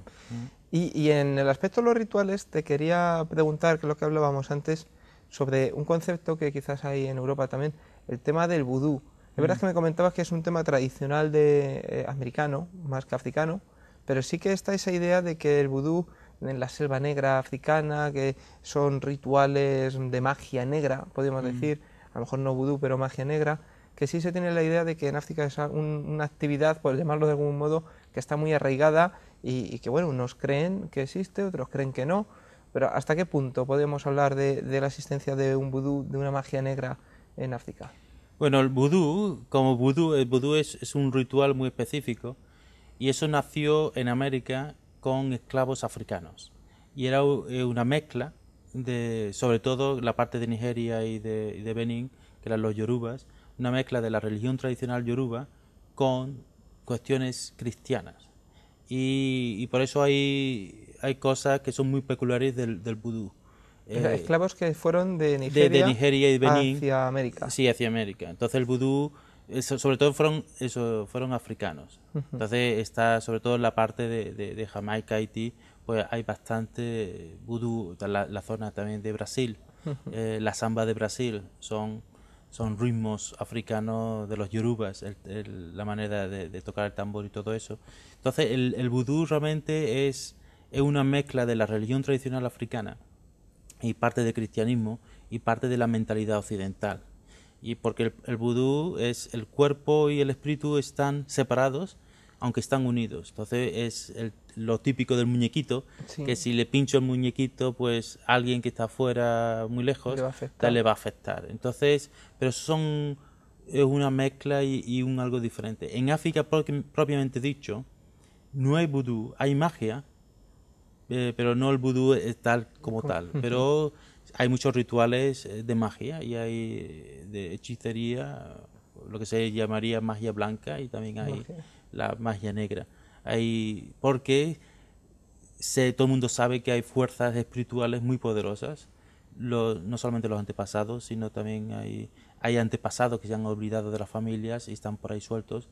Y en el aspecto de los rituales te quería preguntar, que es lo que hablábamos antes, sobre un concepto que quizás hay en Europa también, el tema del vudú. Es verdad que me comentabas que es un tema tradicional de americano, más que africano, pero sí que está esa idea de que el vudú en la selva negra africana, que son rituales de magia negra, podríamos decir, a lo mejor no vudú, pero magia negra, que sí se tiene la idea de que en África es una actividad, por llamarlo de algún modo, que está muy arraigada y que, bueno, unos creen que existe, otros creen que no, pero ¿hasta qué punto podemos hablar de la existencia de un vudú, de una magia negra en África? Bueno, el vudú, como vudú, el vudú es un ritual muy específico y eso nació en América con esclavos africanos y era una mezcla de, sobre todo la parte de Nigeria y de Benín, que eran los yorubas, una mezcla de la religión tradicional yoruba con cuestiones cristianas. Y por eso hay cosas que son muy peculiares del vudú. Esclavos que fueron de De Nigeria y Benín hacia América. Sí, hacia América. Entonces el vudú, sobre todo fueron africanos. Entonces está sobre todo en la parte de Jamaica, Haití, pues hay bastante vudú. La zona también de Brasil, la samba de Brasil son ritmos africanos de los yorubas, la manera de tocar el tambor y todo eso. Entonces el vudú realmente es una mezcla de la religión tradicional africana y parte del cristianismo y parte de la mentalidad occidental. Y porque el vudú es el cuerpo y el espíritu están separados, aunque están unidos. Entonces es lo típico del muñequito, sí, que si le pincho el muñequito, pues alguien que está afuera muy lejos le va a afectar. Entonces, pero es una mezcla y un algo diferente. En África propiamente dicho, no hay vudú, hay magia, pero no el vudú es tal como tal. Pero hay muchos rituales de magia y hay de hechicería, lo que se llamaría magia blanca, y también hay la magia negra. Porque todo el mundo sabe que hay fuerzas espirituales muy poderosas, no solamente los antepasados, sino también hay antepasados que se han olvidado de las familias y están por ahí sueltos,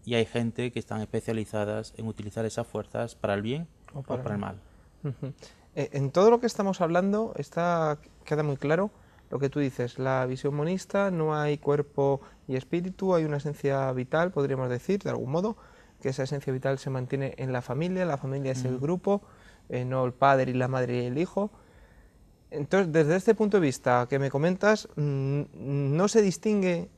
y hay gente que están especializadas en utilizar esas fuerzas para el bien o para el mal. En todo lo que estamos hablando queda muy claro lo que tú dices, la visión monista, no hay cuerpo y espíritu, hay una esencia vital, podríamos decir, de algún modo, que esa esencia vital se mantiene en la familia es el grupo, no el padre y la madre y el hijo. Entonces, desde este punto de vista que me comentas, no se distingue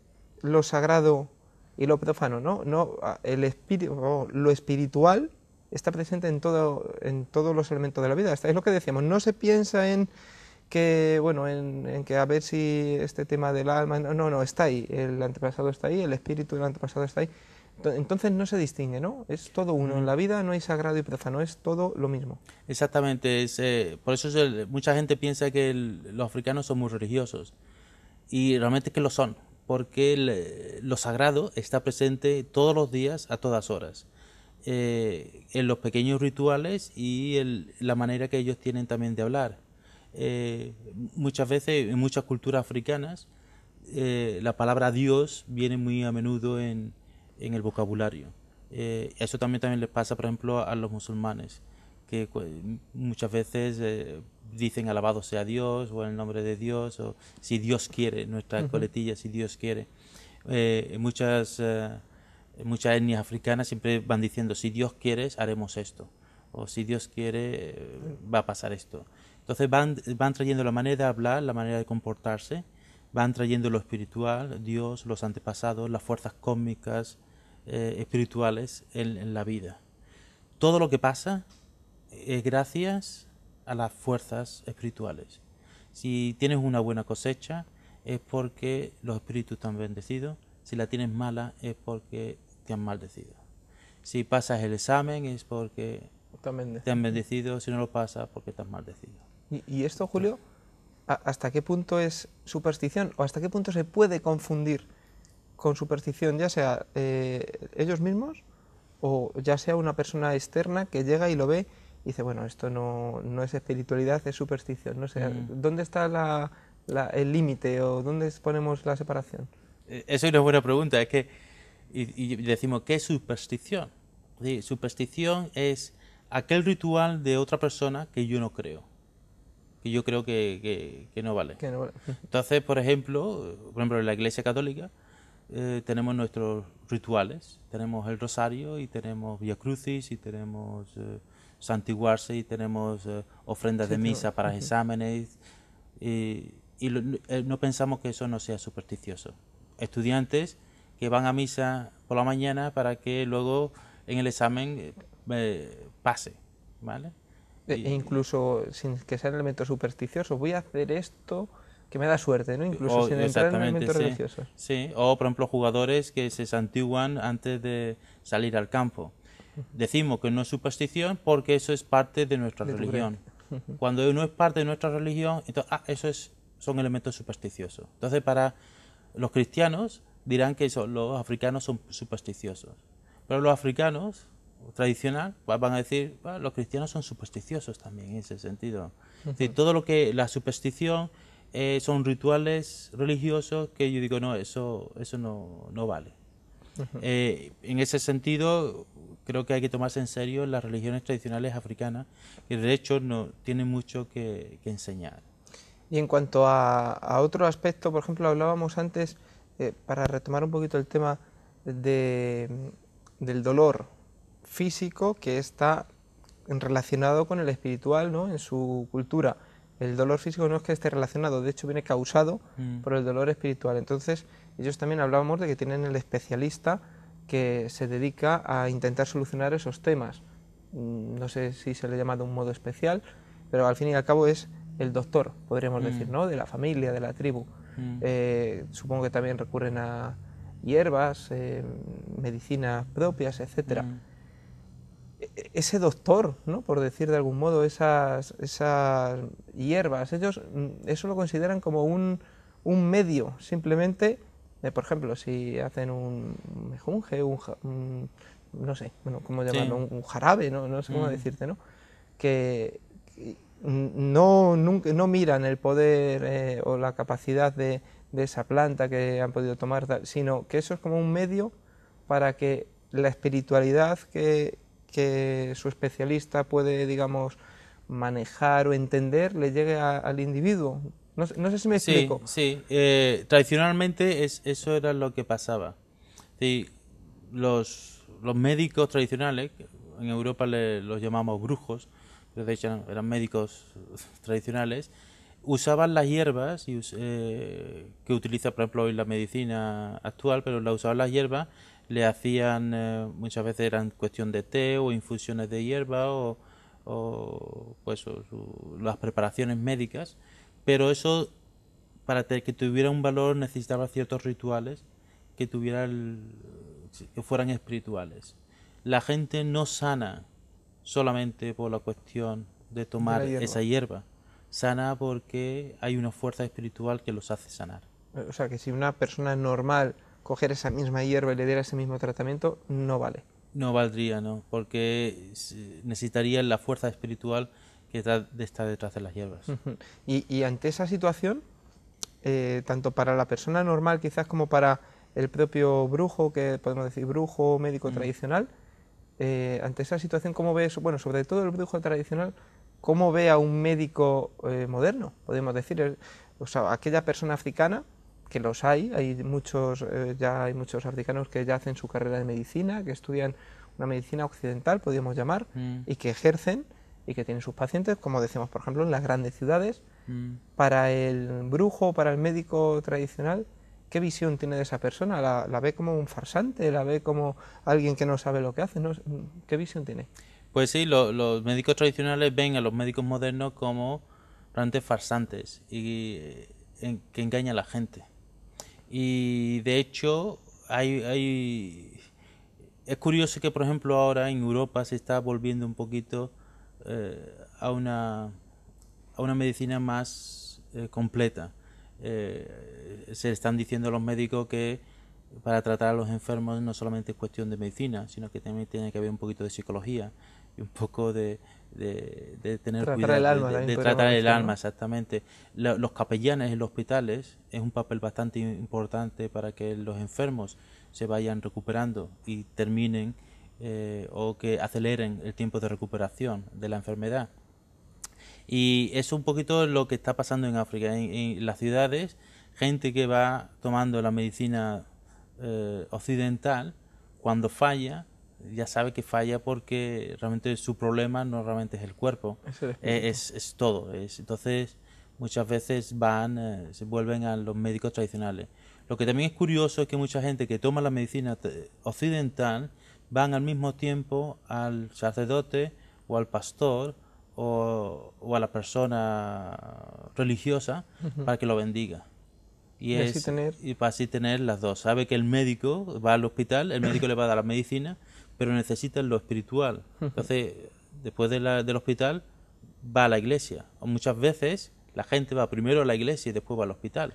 lo sagrado y lo profano, ¿no? El espíritu, lo espiritual está presente en todos los elementos de la vida. Es lo que decíamos, no se piensa en que, bueno, en que a ver si este tema del alma, no, está ahí, el antepasado está ahí, el espíritu del antepasado está ahí. Entonces no se distingue, ¿no? Es todo uno. En la vida no hay sagrado y profano, es todo lo mismo. Exactamente. Por eso mucha gente piensa que los africanos son muy religiosos. Y realmente que lo son, porque lo sagrado está presente todos los días, a todas horas. En los pequeños rituales y la manera que ellos tienen también de hablar. Muchas veces, en muchas culturas africanas, la palabra Dios viene muy a menudo en el vocabulario. Eso también les pasa, por ejemplo, a los musulmanes, que muchas veces dicen alabado sea Dios, o en el nombre de Dios, o si Dios quiere, nuestra coletilla, si Dios quiere. Muchas etnias africanas siempre van diciendo, si Dios quiere, haremos esto, o si Dios quiere, va a pasar esto. Entonces van trayendo la manera de hablar, la manera de comportarse, van trayendo lo espiritual, Dios, los antepasados, las fuerzas cósmicas, espirituales en la vida. Todo lo que pasa es gracias a las fuerzas espirituales. Si tienes una buena cosecha es porque los espíritus te han bendecido, si la tienes mala es porque te han maldecido. Si pasas el examen es porque te han bendecido, si no lo pasas porque te han maldecido. ¿Y esto, Julio, hasta qué punto es superstición o hasta qué punto se puede confundir con superstición, ya sea ellos mismos o ya sea una persona externa que llega y lo ve y dice, bueno, esto no es espiritualidad, es superstición. No sé, ¿dónde está el límite o dónde ponemos la separación? Eso es una buena pregunta. Es que y decimos, ¿qué es superstición? Sí, superstición es aquel ritual de otra persona que yo no creo. Que yo creo que no vale. Que no- Entonces, por ejemplo, en la Iglesia Católica tenemos nuestros rituales. Tenemos el rosario y tenemos Vía Crucis y tenemos santiguarse y tenemos ofrendas Sí, de misa para exámenes no pensamos que eso no sea supersticioso. Estudiantes que van a misa por la mañana para que luego en el examen pase, ¿vale? E incluso sin que sean elementos supersticiosos, voy a hacer esto que me da suerte, ¿no? Incluso sin entrar en Exactamente, elementos sí. religiosos. Sí, o por ejemplo jugadores que se santiguan antes de salir al campo. Decimos que no es superstición porque eso es parte de nuestra De tu religión. creencia. Cuando no es parte de nuestra religión, entonces, son elementos supersticiosos. Entonces, para los cristianos dirán que los africanos son supersticiosos. Pero los africanos tradicional van a decir, los cristianos son supersticiosos también en ese sentido. Es decir, todo lo que la superstición son rituales religiosos que yo digo, no, eso no vale. En ese sentido, creo que hay que tomarse en serio las religiones tradicionales africanas, que de hecho no tienen mucho que enseñar. Y en cuanto a otro aspecto, por ejemplo, hablábamos antes, para retomar un poquito el tema de, del dolor físico que está relacionado con el espiritual, ¿no? En su cultura. El dolor físico no es que esté relacionado, de hecho viene causado por el dolor espiritual. Entonces, ellos también hablábamos de que tienen el especialista que se dedica a intentar solucionar esos temas. No sé si se le llama de un modo especial, pero al fin y al cabo es el doctor, podríamos decir, ¿no? De la familia, de la tribu. Supongo que también recurren a hierbas, medicinas propias, etcétera. Ese doctor, ¿no? Por decir de algún modo, esas hierbas, ellos eso lo consideran como un medio, simplemente, por ejemplo, si hacen un mejunje, no sé, bueno, ¿cómo llamarlo? Sí. Un jarabe, no sé cómo decirte, ¿no? Que no miran el poder o la capacidad de esa planta que han podido tomar, sino que eso es como un medio para que la espiritualidad que su especialista puede, digamos, manejar o entender le llegue al individuo. No sé si me explico. Sí. Tradicionalmente eso era lo que pasaba. Sí, los médicos tradicionales, en Europa los llamamos brujos, pero de hecho eran médicos tradicionales, usaban las hierbas que utiliza, por ejemplo, hoy la medicina actual, pero la usaban las hierbas, le hacían, muchas veces eran cuestión de té o infusiones de hierba las preparaciones médicas, pero eso para que tuviera un valor necesitaba ciertos rituales que que fueran espirituales. La gente no sana solamente por la cuestión de De la tomar hierba. esa hierba, sana porque hay una fuerza espiritual que los hace sanar. O sea, que si una persona normal coger esa misma hierba y le diera ese mismo tratamiento, no vale. No valdría, ¿no? Porque necesitarían la fuerza espiritual que está detrás de las hierbas. Y ante esa situación, tanto para la persona normal quizás como para el propio brujo, que podemos decir brujo o médico tradicional, ante esa situación, ¿cómo ve eso? Bueno, sobre todo el brujo tradicional, ¿cómo ve a un médico moderno? Podemos decir, o sea, aquella persona africana, que los hay muchos, ya hay muchos africanos que ya hacen su carrera de medicina, que estudian una medicina occidental, podríamos llamar, y que ejercen y que tienen sus pacientes, como decimos, por ejemplo, en las grandes ciudades. Para el brujo, para el médico tradicional, ¿qué visión tiene de esa persona? ¿La ve como un farsante? ¿La ve como alguien que no sabe lo que hace? ¿Qué visión tiene? Pues sí, los médicos tradicionales ven a los médicos modernos como realmente farsantes y que engañan a la gente. Y de hecho, es curioso que, por ejemplo, ahora en Europa se está volviendo un poquito a una medicina más completa. Se están diciendo a los médicos que para tratar a los enfermos no solamente es cuestión de medicina, sino que también tiene que haber un poquito de psicología y un poco de tener Tratar cuidado, el alma, también de podríamos tratar el decir, alma, ¿no? exactamente. Los capellanes en los hospitales es un papel bastante importante para que los enfermos se vayan recuperando y terminen o que aceleren el tiempo de recuperación de la enfermedad. Y eso es un poquito lo que está pasando en África, en las ciudades, gente que va tomando la medicina occidental, cuando falla, ya sabe que falla porque realmente su problema no realmente es el cuerpo, Es el espíritu. es todo. Entonces, muchas veces van, se vuelven a los médicos tradicionales. Lo que también es curioso es que mucha gente que toma la medicina occidental van al mismo tiempo al sacerdote o al pastor o a la persona religiosa para que lo bendiga. Y así tener... Y para así tener las dos. Sabe que el médico va al hospital, el médico le va a dar la medicina, pero necesita lo espiritual. Entonces, después del hospital, va a la iglesia. O muchas veces la gente va primero a la iglesia y después va al hospital.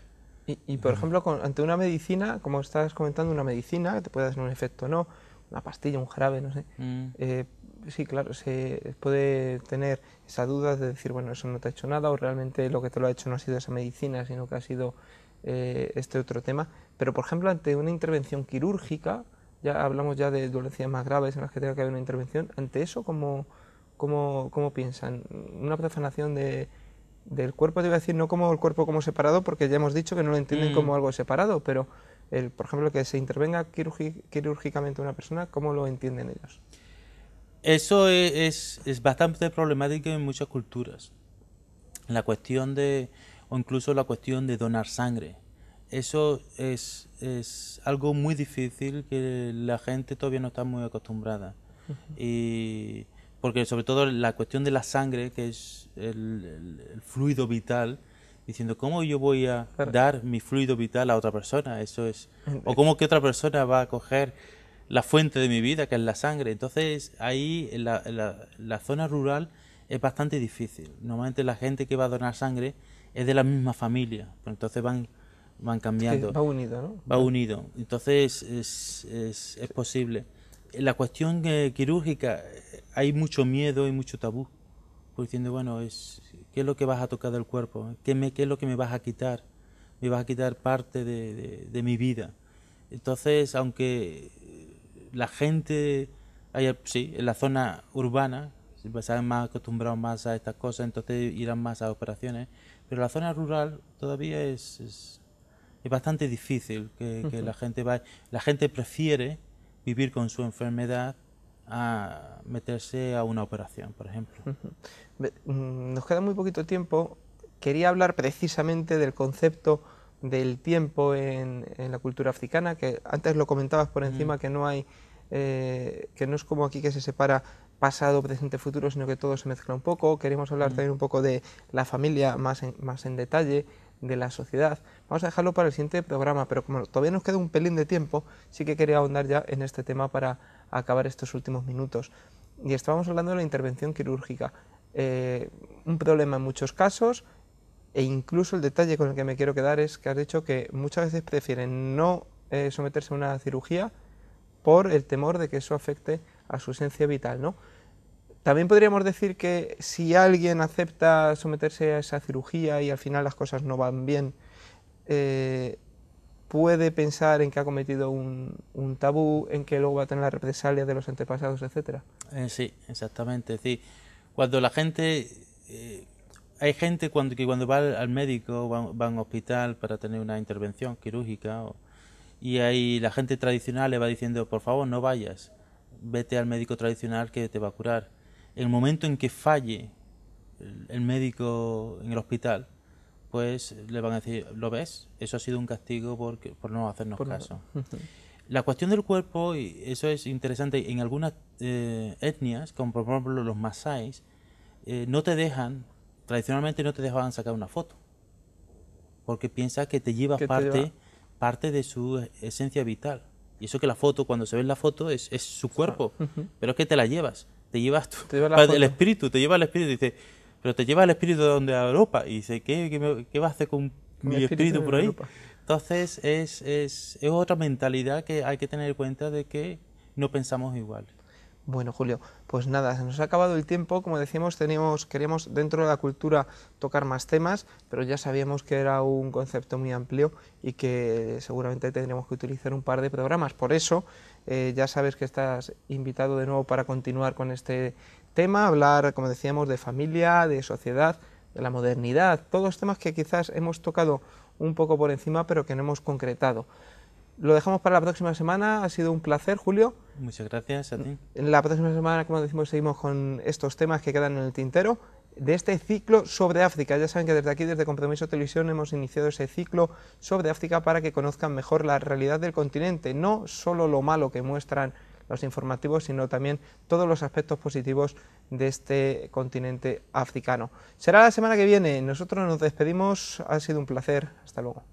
Por ejemplo, ante una medicina, como estás comentando, una medicina que te puede hacer un efecto o no, una pastilla, un jarabe, no sé. Sí, claro, se puede tener esa duda de decir, bueno, eso no te ha hecho nada o realmente lo que te lo ha hecho no ha sido esa medicina, sino que ha sido este otro tema. Pero, por ejemplo, ante una intervención quirúrgica, ya hablamos ya de dolencias más graves en las que tenga que haber una intervención, ante eso, ¿cómo piensan? Una profanación del cuerpo, te iba a decir, no como el cuerpo como separado, porque ya hemos dicho que no lo entienden como algo separado, pero, por ejemplo, que se intervenga quirúrgicamente una persona, ¿cómo lo entienden ellos? Eso es bastante problemático en muchas culturas. La cuestión o incluso la cuestión de donar sangre. Eso es algo muy difícil que la gente todavía no está muy acostumbrada. Y porque sobre todo la cuestión de la sangre, que es el fluido vital, diciendo, ¿cómo yo voy a dar mi fluido vital a otra persona? Eso es... O cómo que otra persona va a coger la fuente de mi vida, que es la sangre. Entonces, ahí en la zona rural es bastante difícil. Normalmente la gente que va a donar sangre es de la misma familia, pero entonces van cambiando. Es que va unido, ¿no? Va unido. Entonces es posible. En la cuestión quirúrgica hay mucho miedo y mucho tabú. Pues diciendo, bueno, ¿qué es lo que vas a tocar del cuerpo? ¿Qué es lo que me vas a quitar? Me vas a quitar parte de mi vida. Entonces, aunque la gente, sí, en la zona urbana, están más acostumbrados más a estas cosas, entonces irán más a operaciones, pero la zona rural todavía es bastante difícil que la gente prefiere vivir con su enfermedad a meterse a una operación, por ejemplo. Nos queda muy poquito tiempo. Quería hablar precisamente del concepto del tiempo en la cultura africana, que antes lo comentabas por encima, que no hay, que no es como aquí que se separa pasado, presente, futuro, sino que todo se mezcla un poco. Queremos hablar también un poco de la familia más en detalle, de la sociedad. Vamos a dejarlo para el siguiente programa, pero como todavía nos queda un pelín de tiempo, sí que quería ahondar ya en este tema para acabar estos últimos minutos. Y estábamos hablando de la intervención quirúrgica. Un problema en muchos casos, e incluso el detalle con el que me quiero quedar es que has dicho que muchas veces prefieren no someterse a una cirugía por el temor de que eso afecte a su esencia vital, ¿no? También podríamos decir que si alguien acepta someterse a esa cirugía y al final las cosas no van bien, puede pensar en que ha cometido un tabú, en que luego va a tener la represalia de los antepasados, etcétera. Sí, exactamente. Sí. Cuando la gente... hay gente que cuando va al médico, va a un hospital para tener una intervención quirúrgica, y ahí la gente tradicional le va diciendo, por favor, no vayas, vete al médico tradicional que te va a curar. En el momento en que falle el médico en el hospital, pues le van a decir, ¿lo ves? Eso ha sido un castigo por no hacernos caso. La cuestión del cuerpo, y eso es interesante, en algunas etnias, como por ejemplo los masáis, no te dejan, tradicionalmente no te dejaban sacar una foto, porque piensa que te llevas parte de su esencia vital. Y eso que la foto, cuando se ve en la foto, es su cuerpo, pero es que te la llevas, te llevas el espíritu, dice, pero te llevas el espíritu de donde a Europa, y dice, ¿qué vas a hacer con mi espíritu por ahí? Entonces es otra mentalidad que hay que tener en cuenta de que no pensamos igual. Bueno, Julio, pues nada, se nos ha acabado el tiempo. Como decíamos, queríamos dentro de la cultura tocar más temas, pero ya sabíamos que era un concepto muy amplio y que seguramente tendríamos que utilizar un par de programas. Por eso, ya sabes que estás invitado de nuevo para continuar con este tema, hablar, como decíamos, de familia, de sociedad, de la modernidad, todos temas que quizás hemos tocado un poco por encima, pero que no hemos concretado. Lo dejamos para la próxima semana. Ha sido un placer, Julio. Muchas gracias a ti. En la próxima semana, como decimos, seguimos con estos temas que quedan en el tintero de este ciclo sobre África. Ya saben que desde aquí, desde Compromiso Televisión, hemos iniciado ese ciclo sobre África para que conozcan mejor la realidad del continente, no solo lo malo que muestran los informativos, sino también todos los aspectos positivos de este continente africano. Será la semana que viene. Nosotros nos despedimos. Ha sido un placer. Hasta luego.